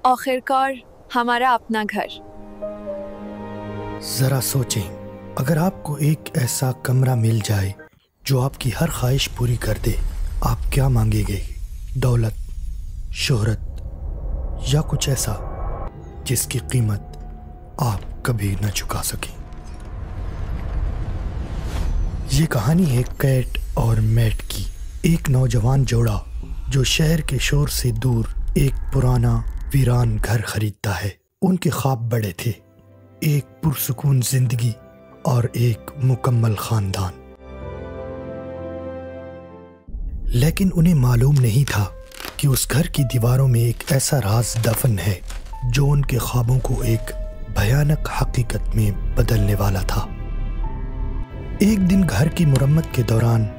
आखिरकार हमारा अपना घर। जरा सोचें, अगर आपको एक ऐसा कमरा मिल जाए जो आपकी हर ख्वाहिश पूरी कर दे, आप क्या मांगेंगे? दौलत, शोहरत या कुछ ऐसा जिसकी कीमत आप कभी न चुका सकें? ये कहानी है कैट और मैट की। एक नौजवान जोड़ा जो शहर के शोर से दूर एक पुराना वीरान घर खरीदता है। उनके ख्वाब बड़े थे, एक पुरसुकून जिंदगी और एक मुकम्मल खानदान। लेकिन उन्हें मालूम नहीं था कि उस घर की दीवारों में एक ऐसा राज दफन है जो उनके ख्वाबों को एक भयानक हकीकत में बदलने वाला था। एक दिन घर की मुरम्मत के दौरान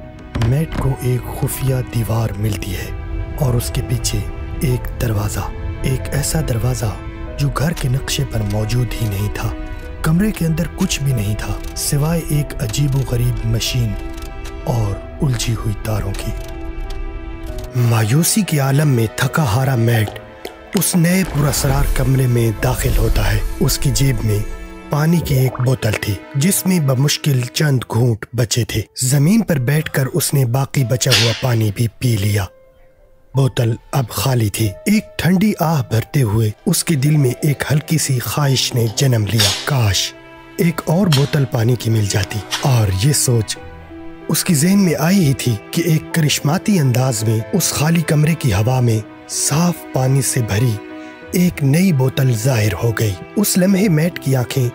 मैट को एक खुफिया दीवार मिलती है और उसके पीछे एक दरवाज़ा, एक ऐसा दरवाज़ा जो घर के नक्शे पर मौजूद ही नहीं था। कमरे के अंदर कुछ भी नहीं था सिवाय एक अजीबोगरीब मशीन और उलझी हुई तारों की। मायूसी के आलम में थका हारा मैट उस नए पुरअसरार कमरे में दाखिल होता है। उसकी जेब में पानी की एक बोतल थी जिसमें बमुश्किल चंद घूंट बचे थे। जमीन पर बैठकर उसने बाकी बचा हुआ पानी भी पी लिया। बोतल अब खाली थी। एक ठंडी आह भरते हुए उसके दिल में एक हल्की सी ख्वाहिश ने जन्म लिया, काश एक और बोतल पानी की मिल जाती। और ये सोच उसकी ज़हन में आई ही थी कि एक करिश्माती अंदाज में उस खाली कमरे की हवा में साफ पानी से भरी एक नई बोतल जाहिर हो गई। उस लम्हे मैट की आंखें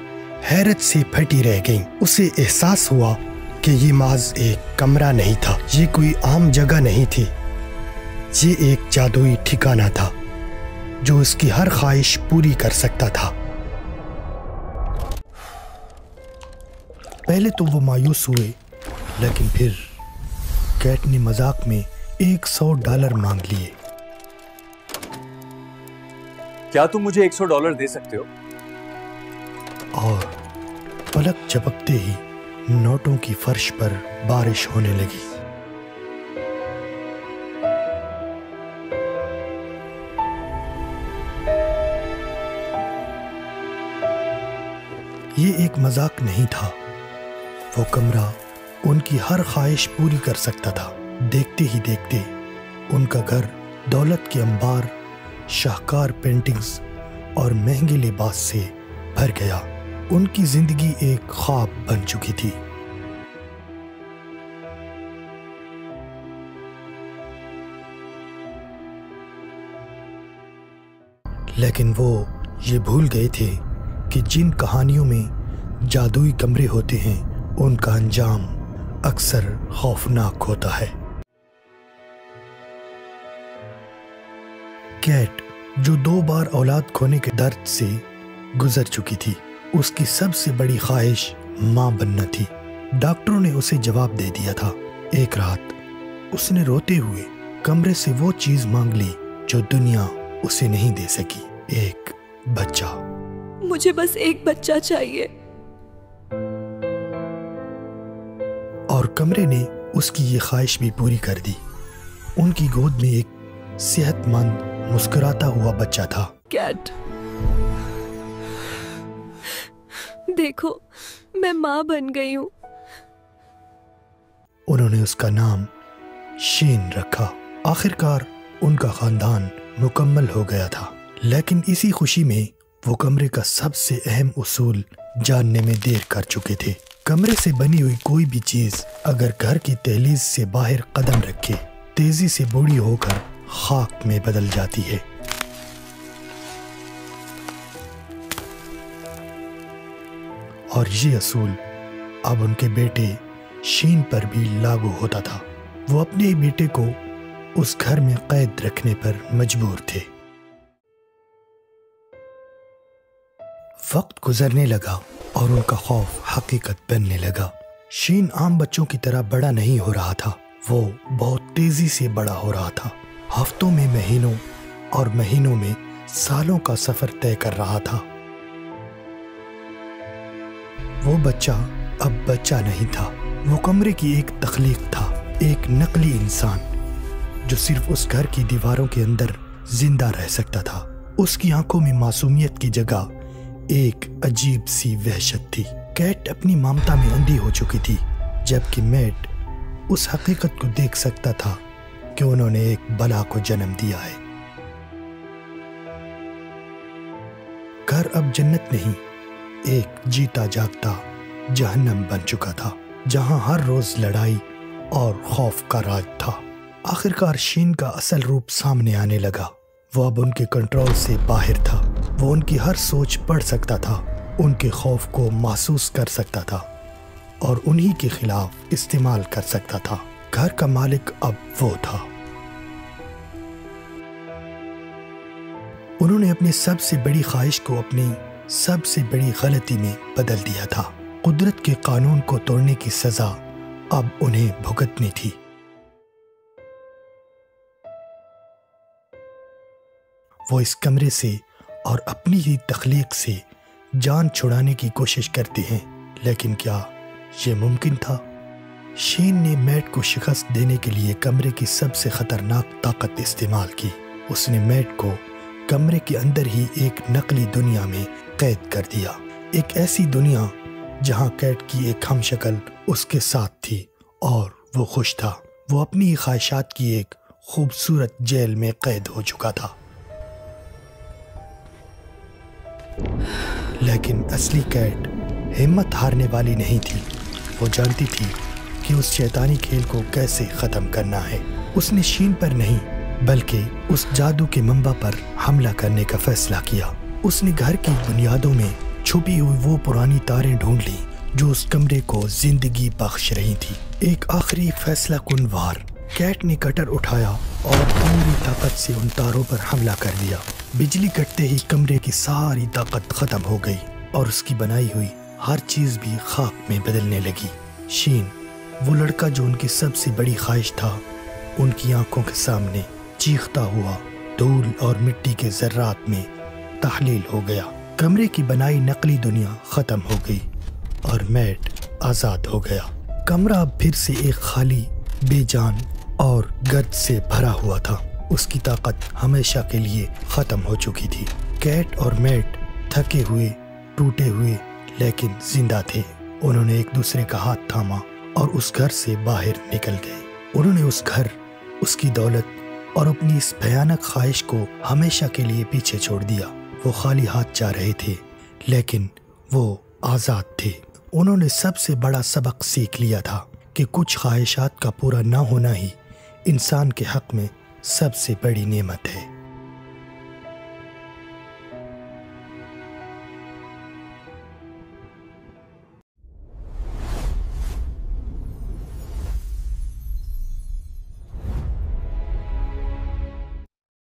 हैरत से फटी रह गईं। उसे एहसास हुआ कि ये माज एक कमरा नहीं था, ये कोई आम जगह नहीं थी, ये एक जादुई ठिकाना था जो उसकी हर ख्वाहिश पूरी कर सकता था। पहले तो वो मायूस हुए, लेकिन फिर कैट ने मजाक में $100 मांग लिए। क्या तुम मुझे $100 दे सकते हो? और पलक झपकते ही नोटों की फर्श पर बारिश होने लगी। ये एक मजाक नहीं था। वो कमरा उनकी हर ख्वाहिश पूरी कर सकता था। देखते ही देखते उनका घर दौलत के अंबार, शाहकार पेंटिंग्स और महंगे लिबास से भर गया। उनकी जिंदगी एक ख्वाब बन चुकी थी। लेकिन वो ये भूल गए थे कि जिन कहानियों में जादुई कमरे होते हैं उनका अंजाम अक्सर खौफनाक होता है। कैट जो 2 बार औलाद खोने के दर्द से गुजर चुकी थी, उसकी सबसे बड़ी ख्वाहिश माँ बनना थी। डॉक्टरों ने उसे जवाब दे दिया था। एक रात उसने रोते हुए कमरे से वो चीज मांग ली जो दुनिया उसे नहीं दे सकी, एक बच्चा। मुझे बस एक बच्चा चाहिए। और कमरे ने उसकी ये ख्वाहिश भी पूरी कर दी। उनकी गोद में एक सेहतमंद मुस्कुराता हुआ बच्चा था। कैट, देखो मैं माँ बन गई हूँ। उन्होंने उसका नाम शीन रखा। आखिरकार उनका खानदान मुकम्मल हो गया था। लेकिन इसी खुशी में वो कमरे का सबसे अहम उसूल जानने में देर कर चुके थे। कमरे से बनी हुई कोई भी चीज अगर घर की दहलीज से बाहर कदम रखे, तेजी से बूढ़ी होकर खाक में बदल जाती है। और ये असूल अब उनके बेटे शीन पर भी लागू होता था। वो अपने ही बेटे को उस घर में कैद रखने पर मजबूर थे। वक्त गुजरने लगा और उनका खौफ हकीकत बनने लगा। शीन आम बच्चों की तरह बड़ा नहीं हो रहा था, वो बहुत तेजी से बड़ा हो रहा था। हफ्तों में महीनों और महीनों में सालों का सफर तय कर रहा था। वो बच्चा अब बच्चा नहीं था, वो कमरे की एक तख्लीक था, एक नकली इंसान जो सिर्फ उस घर की दीवारों के अंदर जिंदा रह सकता था। اس کی آنکھوں میں معصومیت کی جگہ ایک عجیب سی وحشت تھی۔ کیٹ اپنی ممتا میں اندھی ہو چکی تھی، جبکہ میٹ اس حقیقت کو دیکھ سکتا تھا کہ انہوں نے ایک بلا کو جنم دیا ہے۔ گھر اب جنت نہیں، ایک جیتا جاگتا جہنم بن چکا تھا، جہاں ہر روز لڑائی اور خوف کا راج تھا۔ آخرکار شین کا اصل روپ سامنے آنے لگا۔ وہ اب ان کے کنٹرول سے باہر تھا۔ وہ ان کی ہر سوچ پڑھ سکتا تھا، ان کے خوف کو محسوس کر سکتا تھا اور انہی کے خلاف استعمال کر سکتا تھا۔ گھر کا مالک اب وہ تھا۔ انہوں نے اپنی سب سے بڑی خواہش کو اپنی سب سے بڑی غلطی میں بدل دیا تھا۔ قدرت کے قانون کو توڑنے کی سزا اب انہیں بھگتنی تھی۔ وہ اس کمرے سے اور اپنی ہی تخلیق سے جان چھڑانے کی کوشش کرتے ہیں، لیکن کیا یہ ممکن تھا؟ شین نے میٹ کو شکست دینے کے لیے کمرے کی سب سے خطرناک طاقت استعمال کی۔ اس نے میٹ کو کمرے کے اندر ہی ایک نقلی دنیا میں قید کر دیا، ایک ایسی دنیا جہاں کیٹ کی ایک ہم شکل اس کے ساتھ تھی اور وہ خوش تھا۔ وہ اپنی ہی خواہشات کی ایک خوبصورت جیل میں قید ہو چکا تھا۔ لیکن اصلی کیٹ ہمت ہارنے والی نہیں تھی۔ وہ جانتی تھی کہ اس شیطانی کھیل کو کیسے ختم کرنا ہے۔ اس نے شین پر نہیں بلکہ اس جادو کے منبع پر حملہ کرنے کا فیصلہ کیا۔ اس نے گھر کی بنیادوں میں چھپی ہوئی وہ پرانی تاریں ڈھونڈ لیں جو اس کمرے کو زندگی بخش رہی تھی۔ ایک آخری فیصلہ کن وار، کیٹ نے کٹر اٹھایا اور پوری طاقت سے ان تاروں پر حملہ کر دیا۔ بجلی کٹتے ہی کمرے کی ساری طاقت ختم ہو گئی اور اس کی بنائی ہوئی ہر چیز بھی خاک میں بدلنے لگی۔ شین، وہ لڑکا جو ان کی سب سے بڑی خواہش تھا، ان کی آنکھوں کے سامنے چیختا ہوا دھول اور مٹی کے ذرات میں تحلیل ہو گیا۔ کمرے کی بنائی نقلی دنیا ختم ہو گئی اور میٹ آزاد ہو گیا۔ کمرہ اب پھر سے ایک خالی، بے جان اور گرد سے بھرا ہوا تھا۔ اس کی طاقت ہمیشہ کے لیے ختم ہو چکی تھی۔ کیٹ اور میٹ تھکے ہوئے، ٹوٹے ہوئے لیکن زندہ تھے۔ انہوں نے ایک دوسرے کا ہاتھ تھاما اور اس گھر سے باہر نکل گئے۔ انہوں نے اس گھر، اس کی دولت اور اپنی اس بھیانک خواہش کو ہمیشہ کے لیے پیچھے چھوڑ دیا۔ وہ خالی ہاتھ جا رہے تھے لیکن وہ آزاد تھے۔ انہوں نے سب سے بڑا سبق سیکھ لیا تھا کہ کچھ خواہشات کا پورا نہ ہونا ہی انسان کے حق میں سب سے بڑی نعمت ہے۔